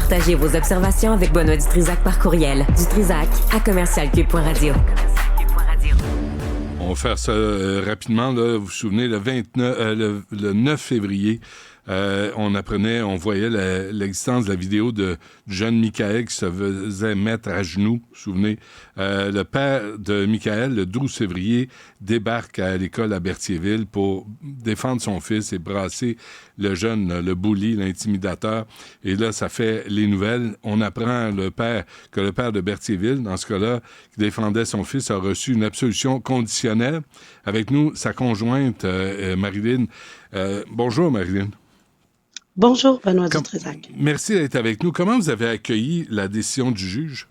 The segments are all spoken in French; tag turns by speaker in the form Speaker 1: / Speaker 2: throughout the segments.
Speaker 1: Partagez vos observations avec Benoît Dutrisac par courriel. dutrisac@commercialcube.radio.
Speaker 2: On va faire ça rapidement. Là. Vous vous souvenez, le 9 février, on voyait l'existence de la vidéo du jeune Michael qui se faisait mettre à genoux. Vous vous souvenez? Le père de Michael, le 12 février, débarque à l'école à Berthierville pour défendre son fils et brasser le jeune, le bully, l'intimidateur. Et là, ça fait les nouvelles. On apprend que le père de Berthierville, dans ce cas-là, qui défendait son fils, a reçu une absolution conditionnelle. Avec nous, sa conjointe, Marilyn. Bonjour, Marilyn.
Speaker 3: Bonjour, Benoît Dutrisac.
Speaker 2: Merci d'être avec nous. Comment vous avez accueilli la décision du juge?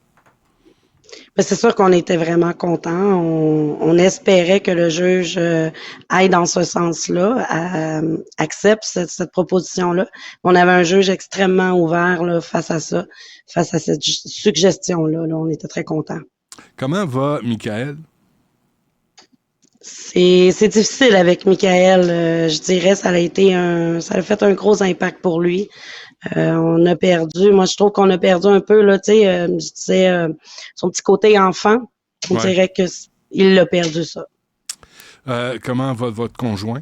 Speaker 3: Bien, c'est sûr qu'on était vraiment contents. On espérait que le juge aille dans ce sens-là, accepte cette proposition-là. On avait un juge extrêmement ouvert là, face à ça, face à cette suggestion-là. Là, on était très contents.
Speaker 2: Comment va Michael?
Speaker 3: C'est difficile avec Michael. Je dirais, ça a fait un gros impact pour lui. On a perdu, moi je trouve qu'on a perdu un peu, là, tu sais, je disais, son petit côté enfant, on dirait qu'il l'a perdu, ça.
Speaker 2: Comment va votre conjoint?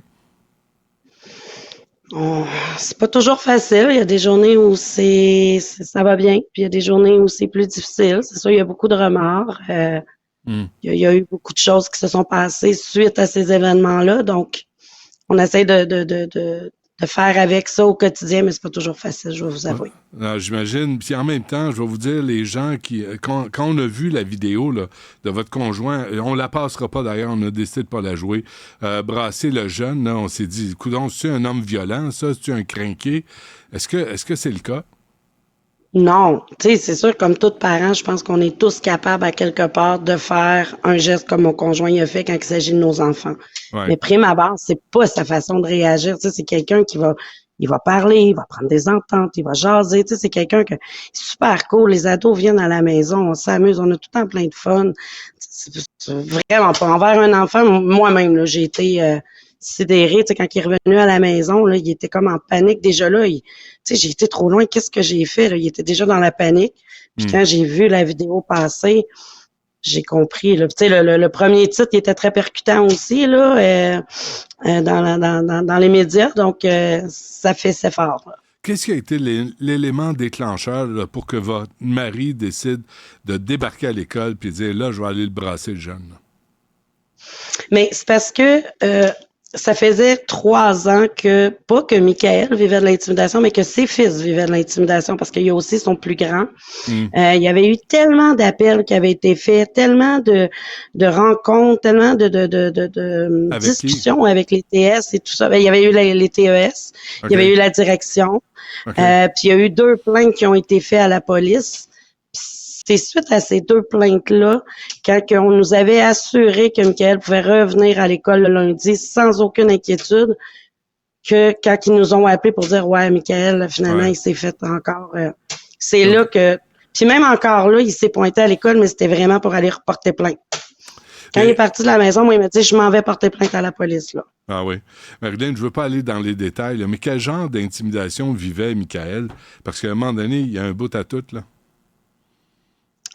Speaker 3: C'est pas toujours facile. Il y a des journées où ça va bien, puis il y a des journées où c'est plus difficile. C'est sûr, il y a beaucoup de remords. Il y a eu beaucoup de choses qui se sont passées suite à ces événements-là, donc on essaie de faire avec ça au quotidien, mais c'est pas toujours facile, je vais vous avouer.
Speaker 2: Non, j'imagine. Puis en même temps, je vais vous dire, les gens quand on a vu la vidéo là, de votre conjoint, on la passera pas d'ailleurs, on a décidé de pas la jouer, brasser le jeune, là, on s'est dit, coudonc, c'est-tu un homme violent, ça? C'est-tu un crinqué? Est-ce que c'est le cas?
Speaker 3: Non, tu sais, c'est sûr, comme tout parent, je pense qu'on est tous capables à quelque part de faire un geste comme mon conjoint a fait quand il s'agit de nos enfants.
Speaker 2: Ouais.
Speaker 3: Mais prime abord, c'est pas sa façon de réagir. Tu sais, c'est quelqu'un il va parler, il va prendre des ententes, il va jaser. Tu sais, c'est quelqu'un qui est super cool. Les ados viennent à la maison, on s'amuse, on a tout le temps plein de fun. C'est vraiment pas envers un enfant. Moi-même, là, j'ai été sidéré. Tu sais, quand il est revenu à la maison, là, il était comme en panique déjà là. Tu sais, j'ai été trop loin. Qu'est-ce que j'ai fait? Là? Il était déjà dans la panique. Puis quand j'ai vu la vidéo passer, j'ai compris. Là. Tu sais, le premier titre, il était très percutant aussi là, dans les médias. Donc, ça fait c'est fort. Là.
Speaker 2: Qu'est-ce qui a été l'élément déclencheur là, pour que votre mari décide de débarquer à l'école puis dire, là, je vais aller le brasser, le jeune? Là.
Speaker 3: Mais c'est parce que ça faisait 3 ans pas que Michael vivait de l'intimidation, mais que ses fils vivaient de l'intimidation, parce qu'il y a aussi son plus grand. Il y avait eu tellement d'appels qui avaient été faits, tellement de rencontres, tellement de discussions avec les TS et tout ça. Il y avait eu les TES, il y avait eu la direction, puis il y a eu 2 plaintes qui ont été faites à la police. C'est suite à ces 2 plaintes-là, quand on nous avait assuré que Michael pouvait revenir à l'école le lundi sans aucune inquiétude, que quand ils nous ont appelés pour dire « Ouais, Michael, finalement, il s'est fait encore... c'est là que... Puis même encore là, il s'est pointé à l'école, mais c'était vraiment pour aller reporter plainte. Quand il est parti de la maison, moi, il m'a dit « Je m'en vais porter plainte à la police. » là.
Speaker 2: Ah oui. Marilyn, je ne veux pas aller dans les détails, là, mais quel genre d'intimidation vivait Michael? Parce qu'à un moment donné, il y a un bout à tout, là.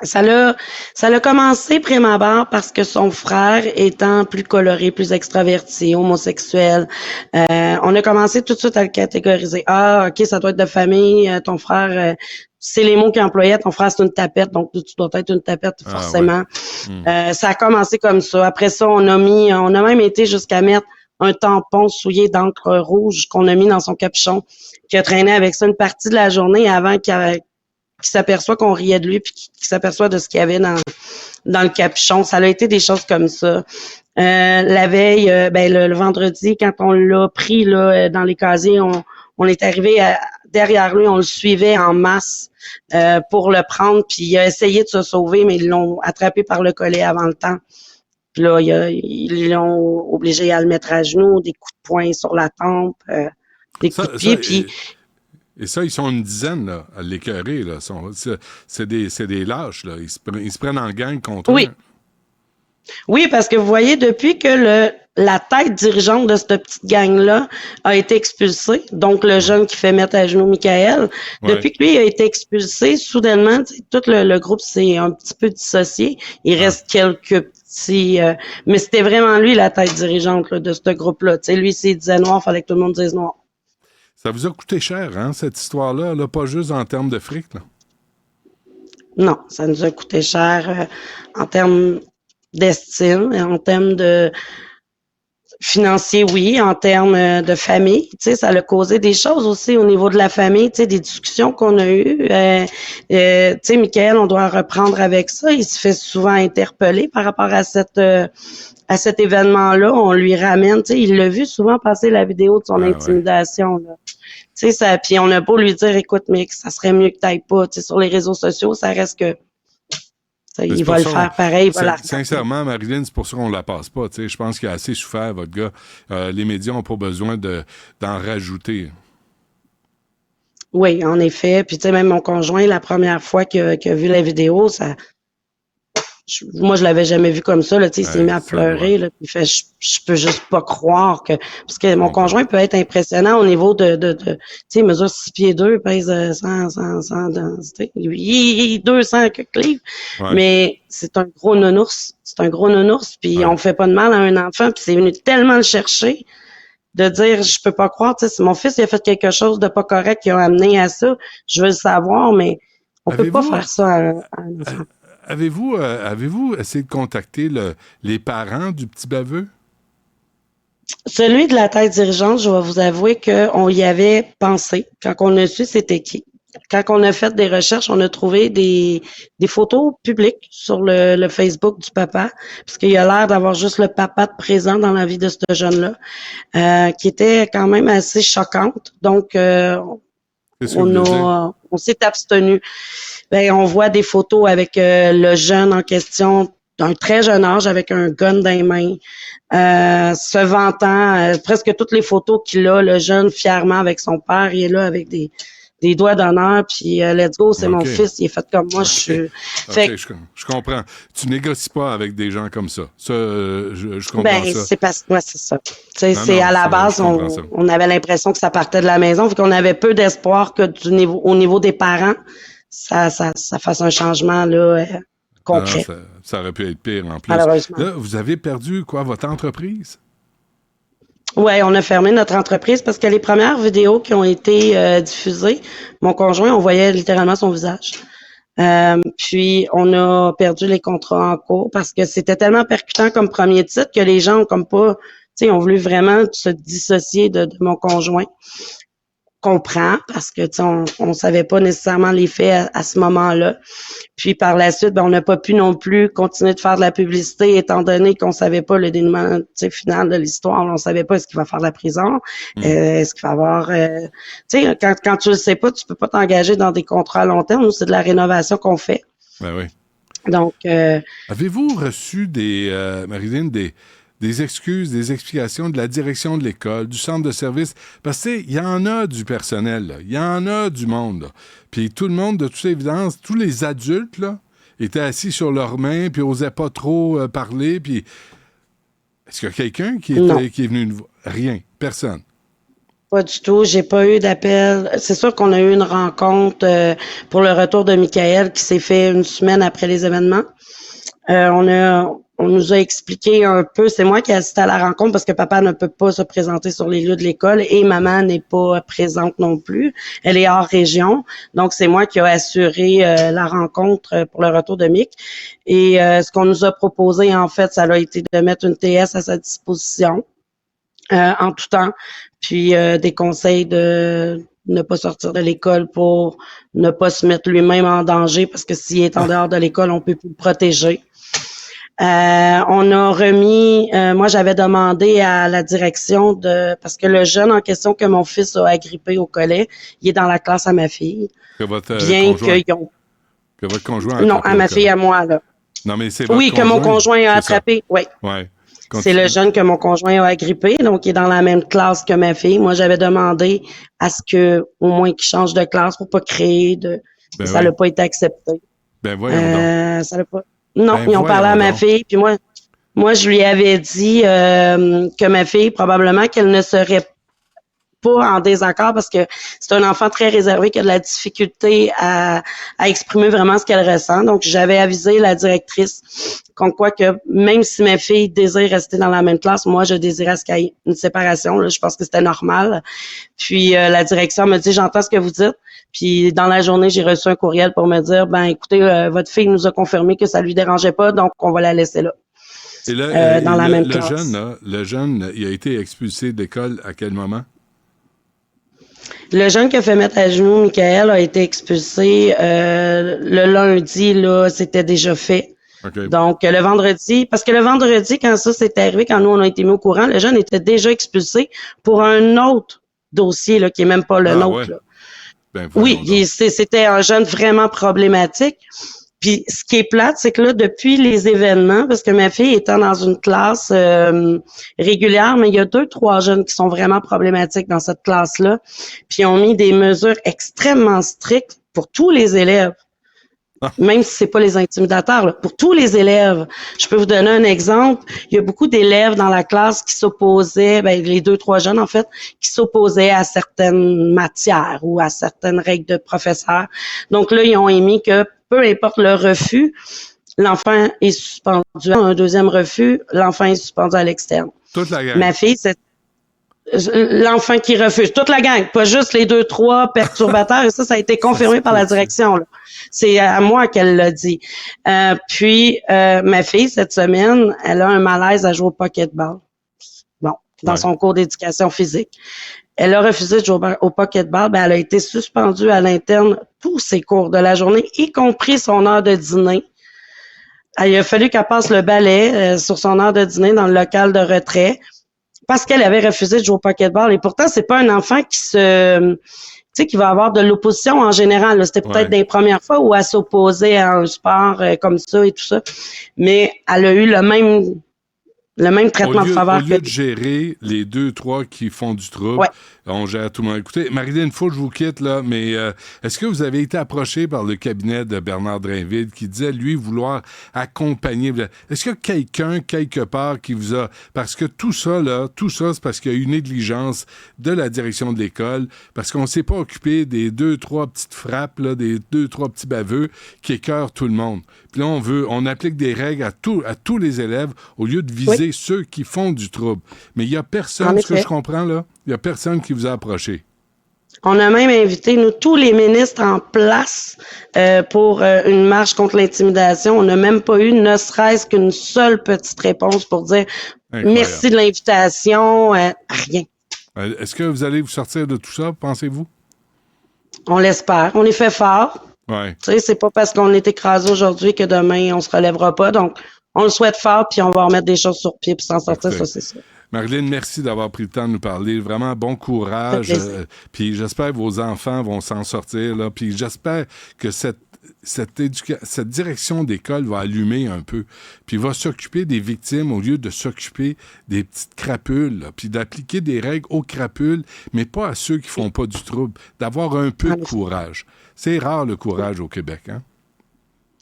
Speaker 3: Ça l'a commencé prime abord parce que son frère étant plus coloré, plus extraverti, homosexuel, on a commencé tout de suite à le catégoriser. Ah, ok, ça doit être de famille, ton frère, c'est les mots qu'il employait, ton frère c'est une tapette, donc tu dois être une tapette forcément. Ça a commencé comme ça. Après ça, on a même été jusqu'à mettre un tampon souillé d'encre rouge qu'on a mis dans son capuchon, qui a traîné avec ça une partie de la journée avant qu'il s'aperçoit qu'on riait de lui puis qui s'aperçoit de ce qu'il y avait dans le capuchon. Ça a été des choses comme ça. La veille, le vendredi, quand on l'a pris là dans les casiers, on est arrivé derrière lui, on le suivait en masse pour le prendre, puis il a essayé de se sauver, mais ils l'ont attrapé par le collet avant le temps. Puis là, ils l'ont obligé à le mettre à genoux, des coups de poing sur la tempe, des coups de pied, puis...
Speaker 2: Et ça, ils sont une dizaine là, à l'écœurer. Là. C'est des lâches. Là. Ils se prennent en gang contre eux.
Speaker 3: Oui, parce que vous voyez, depuis que la tête dirigeante de cette petite gang-là a été expulsée. Donc, le jeune qui fait mettre à genoux Michael.
Speaker 2: Ouais.
Speaker 3: Depuis que lui a été expulsé, soudainement, tout le groupe s'est un petit peu dissocié. Il reste quelques petits... mais c'était vraiment lui la tête dirigeante là, de ce groupe-là. Tu sais, lui, s'il disait noir, il fallait que tout le monde dise noir.
Speaker 2: Ça vous a coûté cher, hein, cette histoire-là, là, pas juste en termes de fric, là?
Speaker 3: Non, ça nous a coûté cher en termes d'estime, en termes de financier, oui, en termes de famille. Tu sais, ça a causé des choses aussi au niveau de la famille, tu sais, des discussions qu'on a eues. Tu sais, Michael, on doit reprendre avec ça. Il se fait souvent interpeller par rapport à cet événement-là. On lui ramène, tu sais, il l'a vu souvent passer la vidéo de son intimidation, là. Tu sais, ça, puis on a beau lui dire, écoute, mec, ça serait mieux que t'ailles pas, tu sais, sur les réseaux sociaux, ça reste que, il va le faire pareil, il va la regarder.
Speaker 2: Sincèrement, Marilyn, c'est pour ça qu'on la passe pas, tu sais. Je pense qu'il a assez souffert, votre gars. Les médias n'ont pas besoin d'en rajouter.
Speaker 3: Oui, en effet. Puis, tu sais, même mon conjoint, la première fois qu'il a vu la vidéo, moi, je l'avais jamais vu comme ça, là, tu sais, il s'est mis à pleurer, là, puis il fait, je peux juste pas croire que, parce que mon conjoint peut être impressionnant au niveau tu sais, il mesure 6 pieds 2, pèse 100 densité, il est 200 quelques livres, mais c'est un gros nounours, puis on fait pas de mal à un enfant, puis c'est venu tellement le chercher, de dire, je peux pas croire, tu sais, si mon fils il a fait quelque chose de pas correct qui a amené à ça, je veux le savoir, mais on peut pas faire ça à un enfant.
Speaker 2: Avez-vous essayé de contacter les parents du petit baveux?
Speaker 3: Celui de la tête dirigeante, je vais vous avouer qu'on y avait pensé. Quand on a su c'était qui. Quand on a fait des recherches, on a trouvé des photos publiques sur le Facebook du papa, parce qu'il a l'air d'avoir juste le papa de présent dans la vie de ce jeune-là, qui était quand même assez choquante. Donc, on s'est abstenu. Ben, on voit des photos avec le jeune en question d'un très jeune âge avec un gun dans les mains, se vantant, presque toutes les photos qu'il a, le jeune fièrement avec son père, il est là avec des doigts d'honneur, puis let's go, c'est mon fils, il est fait comme moi,
Speaker 2: je comprends. Tu négocies pas avec des gens comme ça. Ça, je comprends ça.
Speaker 3: C'est parce que c'est ça. C'est à la base, on avait l'impression que ça partait de la maison, vu qu'on avait peu d'espoir que au niveau des parents, ça fasse un changement là concret.
Speaker 2: Non, ça aurait pu être pire en plus.
Speaker 3: Malheureusement.
Speaker 2: Là, vous avez perdu votre entreprise?
Speaker 3: Oui, on a fermé notre entreprise parce que les premières vidéos qui ont été diffusées, mon conjoint, on voyait littéralement son visage. Puis on a perdu les contrats en cours parce que c'était tellement percutant comme premier titre que les gens ont comme pas, tu sais, ont voulu vraiment se dissocier de mon conjoint. Comprend parce que on savait pas nécessairement les faits à ce moment-là. Puis par la suite, on n'a pas pu non plus continuer de faire de la publicité étant donné qu'on savait pas le dénouement final de l'histoire. On savait pas est-ce qu'il va faire de la prison, est-ce qu'il va avoir tu sais quand tu le sais pas, tu peux pas t'engager dans des contrats à long terme. Nous, c'est de la rénovation qu'on fait.
Speaker 2: Ben oui.
Speaker 3: Donc
Speaker 2: avez-vous reçu Marilyn, des excuses, des explications de la direction de l'école, du centre de service? Parce que, il y en a du personnel, il y en a du monde, là. Puis tout le monde, de toute évidence, tous les adultes, là, étaient assis sur leurs mains, puis n'osaient pas trop parler, puis... Est-ce qu'il y a quelqu'un qui est venu nous voir? Rien. Personne.
Speaker 3: Pas du tout. J'ai pas eu d'appel. C'est sûr qu'on a eu une rencontre pour le retour de Michael qui s'est fait une semaine après les événements. On nous a expliqué un peu, c'est moi qui ai assisté à la rencontre parce que papa ne peut pas se présenter sur les lieux de l'école et maman n'est pas présente non plus. Elle est hors région. Donc, c'est moi qui ai assuré la rencontre pour le retour de Mick. Et ce qu'on nous a proposé, en fait, ça a été de mettre une TS à sa disposition en tout temps. Puis des conseils de ne pas sortir de l'école pour ne pas se mettre lui-même en danger parce que s'il est en dehors de l'école, on peut plus le protéger. On a remis, moi j'avais demandé à la direction parce que le jeune en question que mon fils a agrippé au collet, il est dans la classe à ma fille.
Speaker 2: Que votre
Speaker 3: Que
Speaker 2: votre conjoint
Speaker 3: non, à ma fille, à moi, là.
Speaker 2: Non, mais c'est votre
Speaker 3: conjoint. Que mon conjoint a attrapé, oui.
Speaker 2: Ouais.
Speaker 3: C'est le jeune que mon conjoint a agrippé, donc il est dans la même classe que ma fille. Moi, j'avais demandé à ce que au moins qu'il change de classe pour pas créer ça n'a pas été accepté.
Speaker 2: Ben voyons donc.
Speaker 3: Ça l'a pas. Non, ils ont parlé à ma fille, puis moi Moi, je lui avais dit que ma fille, probablement qu'elle ne serait pas en désaccord parce que c'est un enfant très réservé qui a de la difficulté à exprimer vraiment ce qu'elle ressent. Donc, j'avais avisé la directrice comme quoi que même si ma fille désire rester dans la même classe, moi, je désirais ce qu'il y ait une séparation. Là, je pense que c'était normal. Puis, la direction me dit, j'entends ce que vous dites. Puis, dans la journée, j'ai reçu un courriel pour me dire, écoutez, votre fille nous a confirmé que ça lui dérangeait pas, donc on va la laisser là.
Speaker 2: Et là,
Speaker 3: dans la même classe.
Speaker 2: Le jeune, il a été expulsé d'école à quel moment?
Speaker 3: Le jeune qui a fait mettre à genoux Michael a été expulsé le lundi, là, c'était déjà fait.
Speaker 2: Okay.
Speaker 3: Donc, le vendredi, parce que le vendredi, quand ça s'est arrivé, quand nous, on a été mis au courant, le jeune était déjà expulsé pour un autre dossier, là, qui est même pas le nôtre. Ouais. Là. Oui, c'était un jeune vraiment problématique. Puis, ce qui est plate, c'est que là, depuis les événements, parce que ma fille étant dans une classe régulière, mais il y a 2-3 jeunes qui sont vraiment problématiques dans cette classe-là, puis ils ont mis des mesures extrêmement strictes pour tous les élèves. Même si c'est pas les intimidateurs, là, pour tous les élèves. Je peux vous donner un exemple. Il y a beaucoup d'élèves dans la classe qui s'opposaient, les 2-3 jeunes, en fait, qui s'opposaient à certaines matières ou à certaines règles de professeurs. Donc là, ils ont émis que peu importe le refus, l'enfant est suspendu. Un deuxième refus, l'enfant est suspendu à l'externe.
Speaker 2: Toute la gang.
Speaker 3: Ma fille, c'est l'enfant qui refuse. Toute la gang, pas juste les 2-3 perturbateurs. Et ça a été confirmé par la direction. Là. C'est à moi qu'elle l'a dit. Puis, ma fille, cette semaine, elle a un malaise à jouer au pocketball. Bon, dans son cours d'éducation physique. Elle a refusé de jouer au pocketball. Elle a été suspendue à l'interne tous ses cours de la journée, y compris son heure de dîner. Il a fallu qu'elle passe le balai sur son heure de dîner dans le local de retrait parce qu'elle avait refusé de jouer au pocketball. Et pourtant, c'est pas un enfant qui va avoir de l'opposition en général. Là. C'était peut-être des premières fois où elle s'opposait à un sport comme ça et tout ça. Mais elle a eu le même traitement de faveur.
Speaker 2: Au lieu de gérer les 2-3 qui font du trouble, on gère tout le monde. Écoutez, Marilyn, il faut que je vous quitte, là, mais est-ce que vous avez été approché par le cabinet de Bernard Drainville qui disait, lui, vouloir accompagner... Est-ce qu'il y a quelqu'un, quelque part, qui vous a... Parce que tout ça, c'est parce qu'il y a eu une négligence de la direction de l'école, parce qu'on ne s'est pas occupé des 2-3 petites frappes, là, des 2-3 petits baveux qui écœurent tout le monde. Puis là, on applique des règles à tous les élèves au lieu de viser ceux qui font du trouble. Mais il n'y a personne, ce que je comprends, là, il n'y a personne qui vous a approché.
Speaker 3: On a même invité, nous, tous les ministres en place pour une marche contre l'intimidation. On n'a même pas eu, ne serait-ce qu'une seule petite réponse pour dire merci de l'invitation, rien.
Speaker 2: Est-ce que vous allez vous sortir de tout ça, pensez-vous?
Speaker 3: On l'espère. On est fait fort.
Speaker 2: Ouais.
Speaker 3: Tu sais, c'est pas parce qu'on est écrasé aujourd'hui que demain, on se relèvera pas. Donc, on le souhaite fort, puis on va remettre des choses sur pied, puis s'en sortir, ça, c'est ça.
Speaker 2: Marilyn, merci d'avoir pris le temps de nous parler. Vraiment, bon courage. Puis j'espère que vos enfants vont s'en sortir. Là. Puis j'espère que cette direction d'école va allumer un peu. Puis va s'occuper des victimes au lieu de s'occuper des petites crapules. Là. Puis d'appliquer des règles aux crapules, mais pas à ceux qui font pas du trouble. D'avoir un peu de courage. C'est rare le courage au Québec, hein?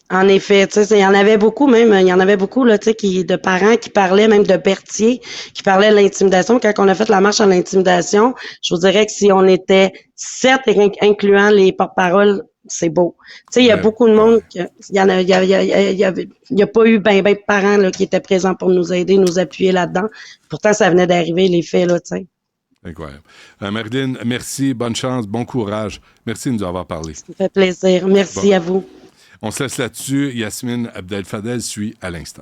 Speaker 3: En effet, tu sais, il y en avait beaucoup même, là, tu sais, de parents qui parlaient, même de Berthier, qui parlaient de l'intimidation. Quand on a fait la marche à l'intimidation, je vous dirais que si on était 7, incluant les porte-paroles, c'est beau. Tu sais, il y a beaucoup de monde, il y a pas eu ben de parents, là, qui étaient présents pour nous aider, nous appuyer là-dedans. Pourtant, ça venait d'arriver, les faits, là, tu sais.
Speaker 2: Incroyable. Marilyn, merci, bonne chance, bon courage. Merci de nous avoir parlé.
Speaker 3: Ça me fait plaisir. Merci à vous.
Speaker 2: On se laisse là-dessus. Yasmine Abdel-Fadel suit à l'instant.